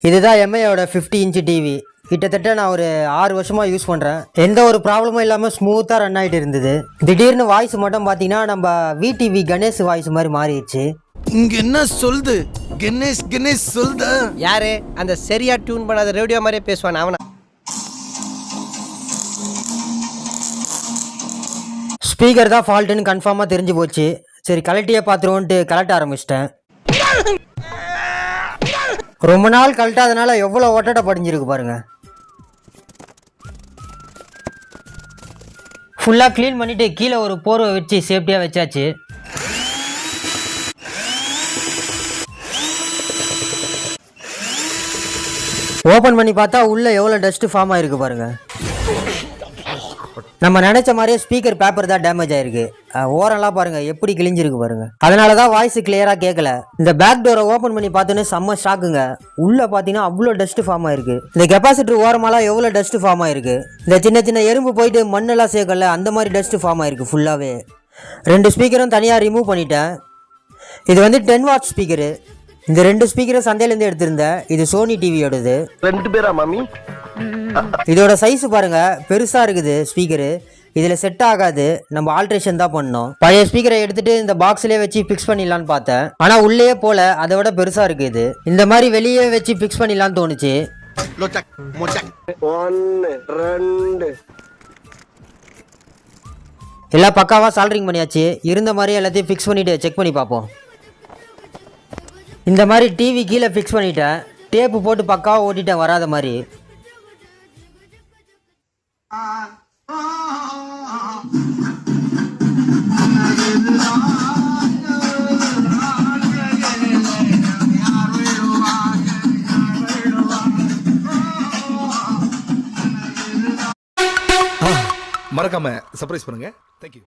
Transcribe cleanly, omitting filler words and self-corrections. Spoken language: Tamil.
இதுதான் எம்ஐயோட 50 இன்ச் டிவி. கிட்டத்தட்ட நான் ஒரு 6 வருஷமாக யூஸ் பண்ணுறேன். எந்த ஒரு ப்ராப்ளமும் இல்லாமல் ஸ்மூத்தாக ரன் ஆகிட்டு இருந்தது. திடீர்னு வாய்ஸ் மட்டும் பார்த்தீங்கன்னா நம்ம விடிவி கணேஷ் வாய்ஸ் மாதிரி மாறிடுச்சு. இங்க என்ன சொல்லுது? கணேஷ் கணேஷ் சொல்லுது யாரு? அந்த சரியா டியூன் பண்ணாத ரேடியோ மாதிரியே பேசுவான் அவனா? ஸ்பீக்கர் தான் ஃபால்ட்டுன்னு கன்ஃபார்மாக தெரிஞ்சு போச்சு. சரி கலட்டியே பார்த்துருவோன்ட்டு கலட்ட ஆரம்பிச்சிட்டேன். ரொம்ப நாள் கழட்டாதனால எவ்வளோ ஒட்டடை படிஞ்சிருக்கு பாருங்க. ஃபுல்லாக க்ளீன் பண்ணிவிட்டு கீழே ஒரு போர்வை வச்சு சேஃப்டியாக வச்சாச்சு. ஓப்பன் பண்ணி பார்த்தா உள்ளே எவ்வளோ டஸ்ட்டு ஃபார்ம் ஆகிருக்கு பாருங்க. நம்ம நினைச்ச மாதிரியே ஸ்பீக்கர் பேப்பர் தான் டேமேஜ் ஆயிருக்கு. ஓரெல்லாம் பாருங்க எப்படி கிழிஞ்சிருக்கு பாருங்க. அதனால தான் வாய்ஸ் கிளியரா கேட்கல. இந்த பேக் டோரை ஓப்பன் பண்ணி பார்த்தோன்னே செம்ம ஷாக்குங்க. உள்ள பார்த்தீங்கன்னா அவ்வளோ டஸ்ட் ஃபார்ம் ஆயிருக்கு. இந்த கெப்பாசிட்டர் ஓரமாலாம் எவ்வளோ டஸ்ட் ஃபார்ம் ஆயிருக்கு. இந்த சின்ன சின்ன எறும்பு போயிட்டு மண்ணெல்லாம் சேர்க்கல அந்த மாதிரி டஸ்ட் ஃபார்ம் ஆயிருக்கு ஃபுல்லாகவே. 2 ஸ்பீக்கரும் தனியாக ரிமூவ் பண்ணிட்டேன். இது வந்து 10 வாட் ஸ்பீக்கரு. இந்த 2 ஸ்பீக்கரும் சந்தையிலேருந்து எடுத்திருந்தேன். இது சோனி டிவியோடது. 2 பேரா மாமி? இதோட சைஸ் பாருங்க பெருசா இருக்குது. ஸ்பீக்கரு இதுல செட் ஆகாது. நம்ம ஆல்ட்ரேஷன் தான் பண்ணோம். பழைய ஸ்பீக்கரை எடுத்துட்டு இந்த பாக்ஸ்லயே வச்சு பிக்ஸ் பண்ணிடலான்னு பார்த்தேன். ஆனா உள்ளே போல அதை விட பெருசா இருக்கு இது. இந்த மாதிரி வெளியே வச்சு பிக்ஸ் பண்ணிடலான்னு தோணுச்சு. எல்லாம் பக்காவா சால்டரிங் பண்ணியாச்சு. இருந்த மாதிரி எல்லாத்தையும் பிக்ஸ் பண்ணிட்டு செக் பண்ணி பார்ப்போம். இந்த மாதிரி டிவி கீழே பிக்ஸ் பண்ணிட்டேன். டேப்பு போட்டு பக்காவா ஓட்டிட்டேன் வராத மாதிரி. மறக்காம சர்ப்ரைஸ் பண்ணுங்க. தேங்க்யூ.